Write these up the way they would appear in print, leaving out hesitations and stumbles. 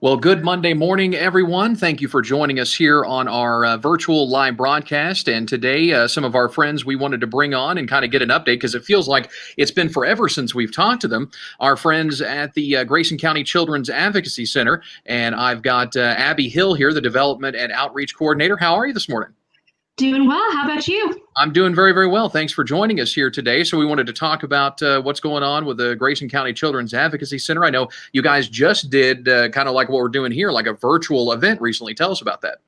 Well, good Monday morning, everyone. Thank you for joining us here on our virtual live broadcast. And today, some of our friends we wanted to bring on and kind of get an update because it feels like it's been forever since we've talked to them. Our friends at the Grayson County Children's Advocacy Center. And I've got Abby Hill here, the Development and Outreach Coordinator. How are you this morning? Doing well. How about you? I'm doing very, very well. Thanks for joining us here today. So we wanted to talk about what's going on with the Grayson County Children's Advocacy Center. I know you guys just did kind of like what we're doing here, like a virtual event recently. Tell us about that.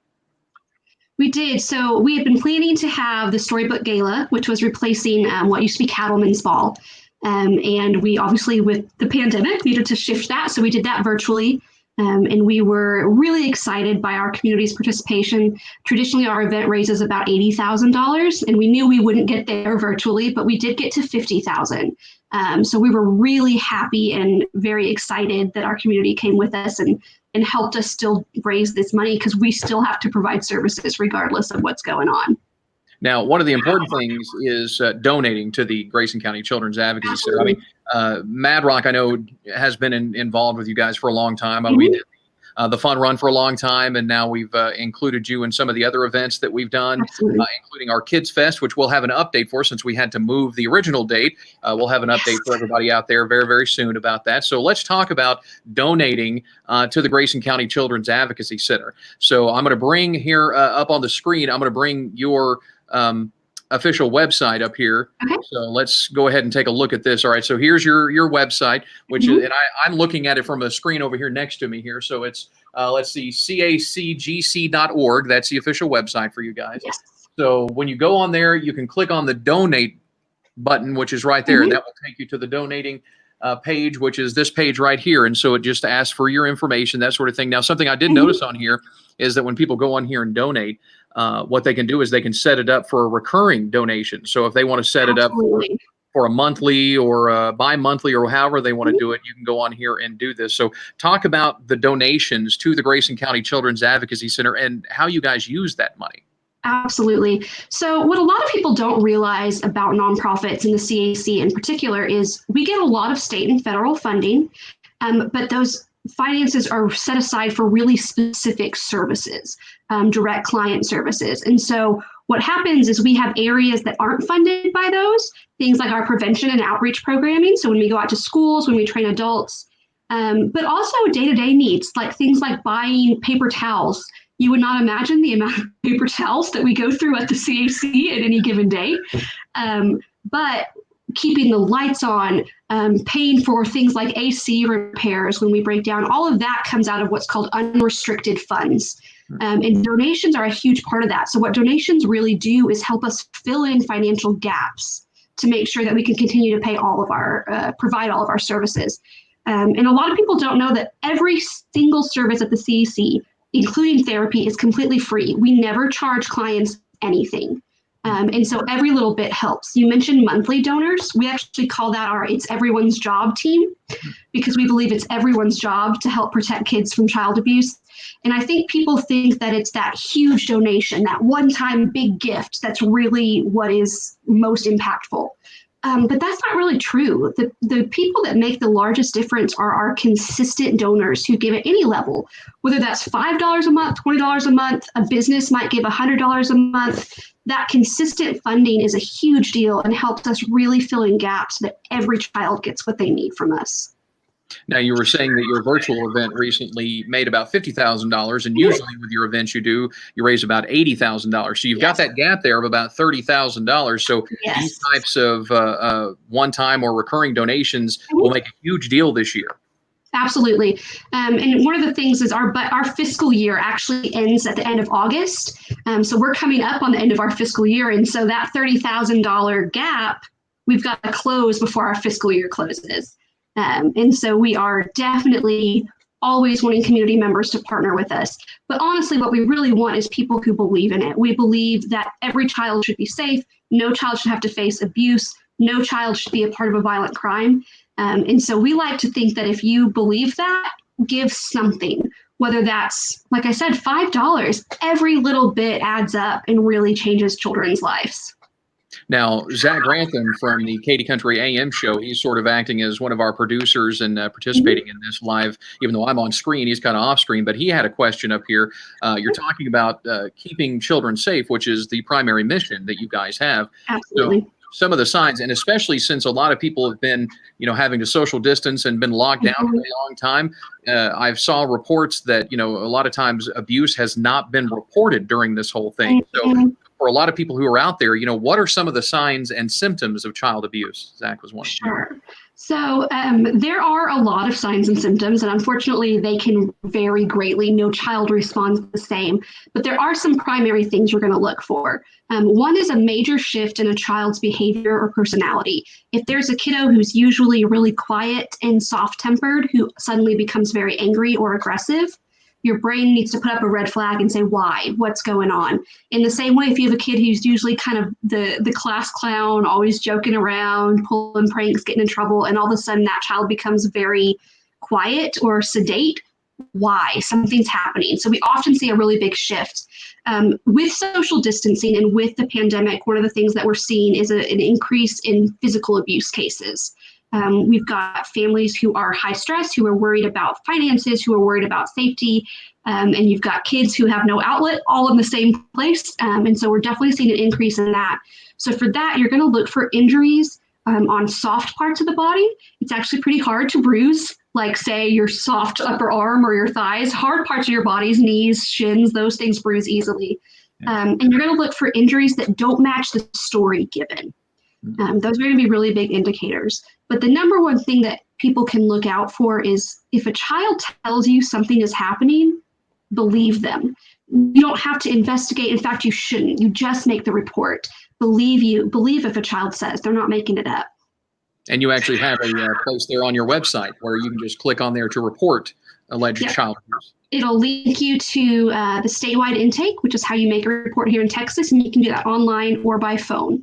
We did. So we had been planning to have the Storybook Gala, which was replacing what used to be Cattleman's Ball. And we obviously, with the pandemic, needed to shift that. So we did that virtually. And we were really excited by our community's participation. Traditionally, our event raises about $80,000, and we knew we wouldn't get there virtually, but we did get to $50,000. So we were really happy and very excited that our community came with us and helped us still raise this money because we still have to provide services regardless of what's going on. Now, one of the important things is donating to the Grayson County Children's Advocacy Center. I mean, Mad Rock, I know, has been involved with you guys for a long time. We did the fun run for a long time, and now we've included you in some of the other events that we've done, including our Kids Fest, which we'll have an update for since we had to move the original date. We'll have an update for everybody out there very, very soon about that. So let's talk about donating to the Grayson County Children's Advocacy Center. So I'm going to bring here up on the screen, I'm going to bring your official website up here. Okay. So let's go ahead and take a look at this. All right. So here's your website, which is, and I'm looking at it from a screen over here next to me here. So it's, let's see, cacgc.org. That's the official website for you guys. Yes. So when you go on there, you can click on the donate button, which is right there. And that will take you to the donating page, which is this page right here. And so it just asks for your information, that sort of thing. Now, something I did notice on here is that when people go on here and donate, what they can do is they can set it up for a recurring donation. So if they want to set it up for a monthly or bi-monthly or however they want to do it, you can go on here and do this. So talk about the donations to the Grayson County Children's Advocacy Center and how you guys use that money. Absolutely. So what a lot of people don't realize about nonprofits and the CAC in particular is we get a lot of state and federal funding, but those finances are set aside for really specific services, direct client services. And so what happens is we have areas that aren't funded by those, things like our prevention and outreach programming. So when we go out to schools, when we train adults, but also day-to-day needs, like things like buying paper towels. You would not imagine the amount of paper towels that we go through at the CAC at any given day. But keeping the lights on, paying for things like AC repairs when we break down, all of that comes out of what's called unrestricted funds. And donations are a huge part of that. So what donations really do is help us fill in financial gaps to make sure that we can continue to pay all of our, provide all of our services. And a lot of people don't know that every single service at the CAC, including therapy, is completely free. We never charge clients anything. And so every little bit helps. You mentioned monthly donors. We actually call that our It's Everyone's Job team because we believe it's everyone's job to help protect kids from child abuse. And I think people think that it's that huge donation, that one-time big gift that's really what is most impactful. But that's not really true. The people that make the largest difference are our consistent donors who give at any level, whether that's $5 a month, $20 a month, a business might give $100 a month. That consistent funding is a huge deal and helps us really fill in gaps so that every child gets what they need from us. Now, you were saying that your virtual event recently made about $50,000, and usually with your events you raise about $80,000. So you've got that gap there of about $30,000. So these types of one-time or recurring donations will make a huge deal this year. Absolutely. And one of the things is our fiscal year actually ends at the end of August. So we're coming up on the end of our fiscal year. And so that $30,000 gap, we've got to close before our fiscal year closes. And so we are definitely always wanting community members to partner with us. But honestly, what we really want is people who believe in it. We believe that every child should be safe. No child should have to face abuse. No child should be a part of a violent crime. And so we like to think that if you believe that, give something, whether that's, like I said, $5, every little bit adds up and really changes children's lives. Now, Zach Grantham from the Katy Country AM show, he's sort of acting as one of our producers and participating in this live, even though I'm on screen, he's kind of off screen, but he had a question up here. You're talking about keeping children safe, which is the primary mission that you guys have. Absolutely. So some of the signs, and especially since a lot of people have been, having to social distance and been locked down for a long time, I've saw reports that, a lot of times abuse has not been reported during this whole thing. So for a lot of people who are out there, what are some of the signs and symptoms of child abuse? Zach was one. Sure. So there are a lot of signs and symptoms, and unfortunately, they can vary greatly. No child responds the same, but there are some primary things you're going to look for. One is a major shift in a child's behavior or personality. If there's a kiddo who's usually really quiet and soft-tempered who suddenly becomes very angry or aggressive, your brain needs to put up a red flag and say, why? What's going on? In the same way, if you have a kid who's usually kind of the class clown, always joking around, pulling pranks, getting in trouble, and all of a sudden that child becomes very quiet or sedate, why? Something's happening. So we often see a really big shift. With social distancing and with the pandemic, one of the things that we're seeing is an increase in physical abuse cases. We've got families who are high stress, who are worried about finances, who are worried about safety, and you've got kids who have no outlet all in the same place. And so we're definitely seeing an increase in that. So for that, you're going to look for injuries on soft parts of the body. It's actually pretty hard to bruise, like say your soft upper arm or your thighs. Hard parts of your bodies, knees, shins, those things bruise easily. And you're going to look for injuries that don't match the story given. Those are going to be really big indicators. But the number one thing that people can look out for is if a child tells you something is happening, believe them. You don't have to investigate. In fact, you shouldn't. You just make the report. Believe if a child says, they're not making it up. And you actually have a place there on your website where you can just click on there to report alleged child abuse. It'll link you to the statewide intake, which is how you make a report here in Texas, and you can do that online or by phone.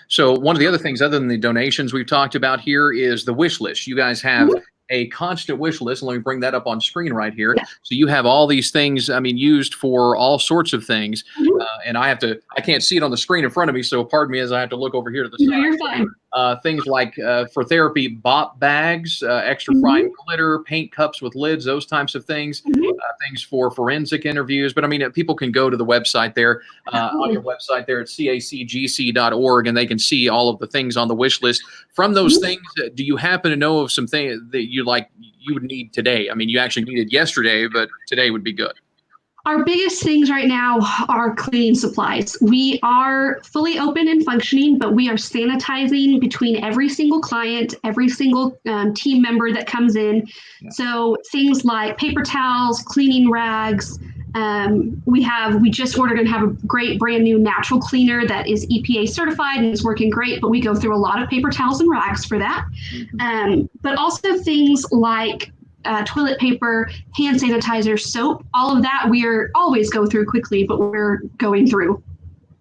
So one of the other things, other than the donations we've talked about here, is the wish list. You guys have a constant wish list. Let me bring that up on screen right here. Yeah. So you have all these things, used for all sorts of things. And I can't see it on the screen in front of me, so pardon me as I have to look over here to the side. No, you're fine. Things like for therapy, bop bags, extra fine glitter, paint cups with lids, those types of things. Things for forensic interviews. But people can go to the website there, on your website there at cacgc.org, and they can see all of the things on the wish list. From those things, do you happen to know of some things that you would need today? You actually needed yesterday, but today would be good. Our biggest things right now are cleaning supplies. We are fully open and functioning, but we are sanitizing between every single client, every single team member that comes in. Yeah. So things like paper towels, cleaning rags. We just ordered and have a great brand new natural cleaner that is EPA certified and is working great, but we go through a lot of paper towels and rags for that. But also things like toilet paper, hand sanitizer, soap, all of that always go through quickly, but we're going through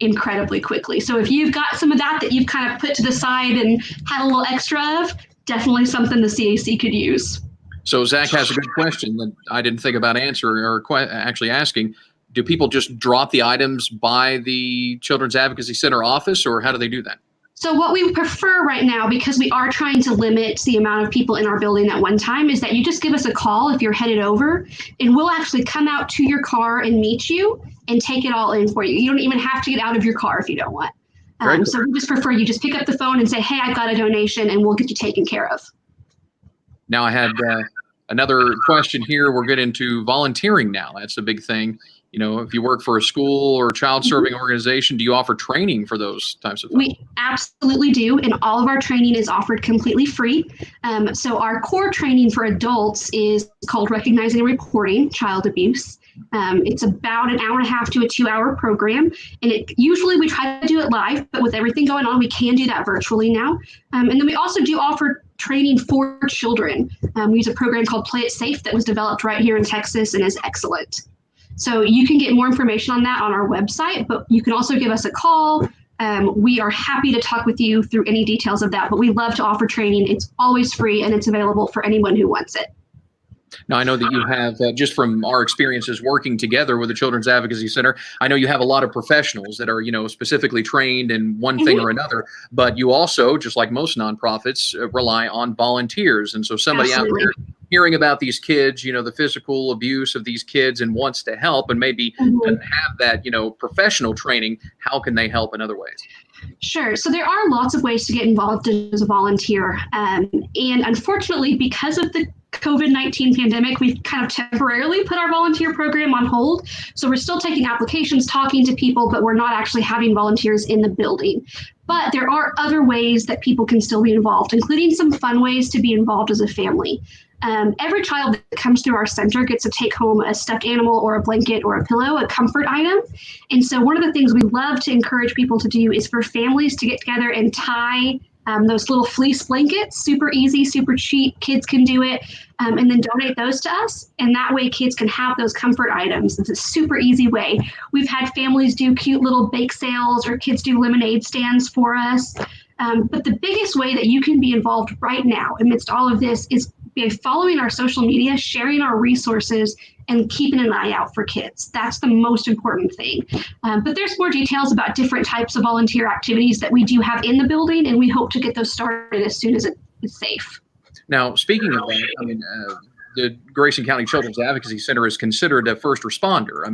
incredibly quickly. So if you've got some of that you've kind of put to the side and had a little extra of, definitely something the CAC could use. So Zach has a good question that I didn't think about answering or actually asking. Do people just drop the items by the Children's Advocacy Center office, or how do they do that? So what we prefer right now, because we are trying to limit the amount of people in our building at one time, is that you just give us a call if you're headed over, and we'll actually come out to your car and meet you and take it all in for you. You don't even have to get out of your car if you don't want. So we just prefer you just pick up the phone and say, hey, I've got a donation, and we'll get you taken care of. Now I had another question here. We're getting into volunteering now. That's a big thing. If you work for a school or a child serving organization, do you offer training for those types of things? We absolutely do. And all of our training is offered completely free. So our core training for adults is called Recognizing and Reporting Child Abuse. It's about an hour and a half to a 2-hour program. And usually we try to do it live, but with everything going on, we can do that virtually now. And then we also do offer training for children. We use a program called Play It Safe that was developed right here in Texas and is excellent. So you can get more information on that on our website, but you can also give us a call. We are happy to talk with you through any details of that, but we love to offer training. It's always free and it's available for anyone who wants it. Now, I know that you have, just from our experiences working together with the Children's Advocacy Center, I know you have a lot of professionals that are, specifically trained in one thing or another, but you also, just like most nonprofits, rely on volunteers. And so somebody out Absolutely. there hearing about these kids, the physical abuse of these kids and wants to help and maybe doesn't have that, professional training, how can they help in other ways? Sure. So there are lots of ways to get involved as a volunteer. And unfortunately, because of the COVID-19 pandemic, we've kind of temporarily put our volunteer program on hold. So we're still taking applications, talking to people, but we're not actually having volunteers in the building. But there are other ways that people can still be involved, including some fun ways to be involved as a family. Every child that comes through our center gets to take home a stuffed animal or a blanket or a pillow, a comfort item. And so one of the things we love to encourage people to do is for families to get together and tie those little fleece blankets, super easy, super cheap. Kids can do it, and then donate those to us. And that way kids can have those comfort items. It's a super easy way. We've had families do cute little bake sales or kids do lemonade stands for us. But the biggest way that you can be involved right now amidst all of this is by following our social media, sharing our resources, and keeping an eye out for kids. That's the most important thing. But there's more details about different types of volunteer activities that we do have in the building, and we hope to get those started as soon as it is safe. Now, speaking of that, the Grayson County Children's Advocacy Center is considered a first responder.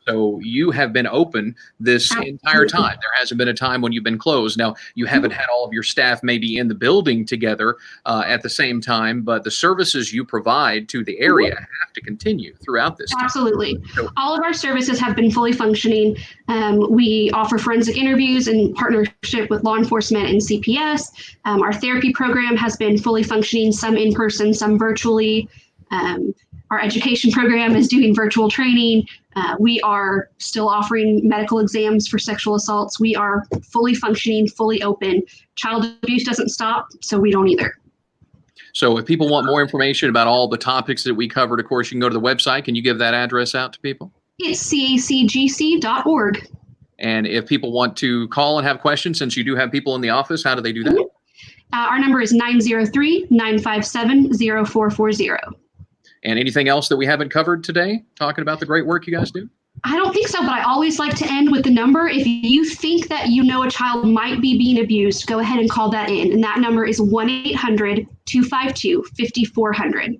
So you have been open this entire time. There hasn't been a time when you've been closed. Now, you haven't had all of your staff maybe in the building together at the same time, but the services you provide to the area have to continue throughout this time. Absolutely. All of our services have been fully functioning. We offer forensic interviews in partnership with law enforcement and CPS. Our therapy program has been fully functioning, some in person, some virtually. Our education program is doing virtual training. We are still offering medical exams for sexual assaults. We are fully functioning, fully open. Child abuse doesn't stop, so we don't either. So if people want more information about all the topics that we covered, of course, you can go to the website. Can you give that address out to people? It's cacgc.org. And if people want to call and have questions, since you do have people in the office, how do they do that? Our number is 903-957-0440. And anything else that we haven't covered today, talking about the great work you guys do? I don't think so, but I always like to end with the number. If you think that a child might be being abused, go ahead and call that in. And that number is 1-800-252-5400.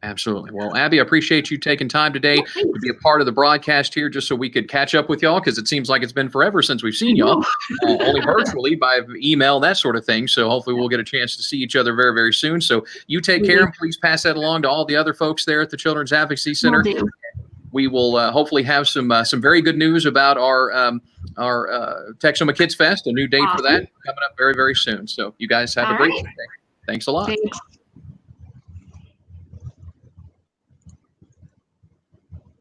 Absolutely. Well, Abby, I appreciate you taking time today to be a part of the broadcast here, just so we could catch up with y'all, because it seems like it's been forever since we've seen y'all, only virtually by email, that sort of thing. So hopefully we'll get a chance to see each other very, very soon. So you take care, and please pass that along to all the other folks there at the Children's Advocacy Center. We will hopefully have some very good news about our Texoma Kids Fest, a new date for that coming up very, very soon. So you guys have a great day. Thanks a lot. Thanks.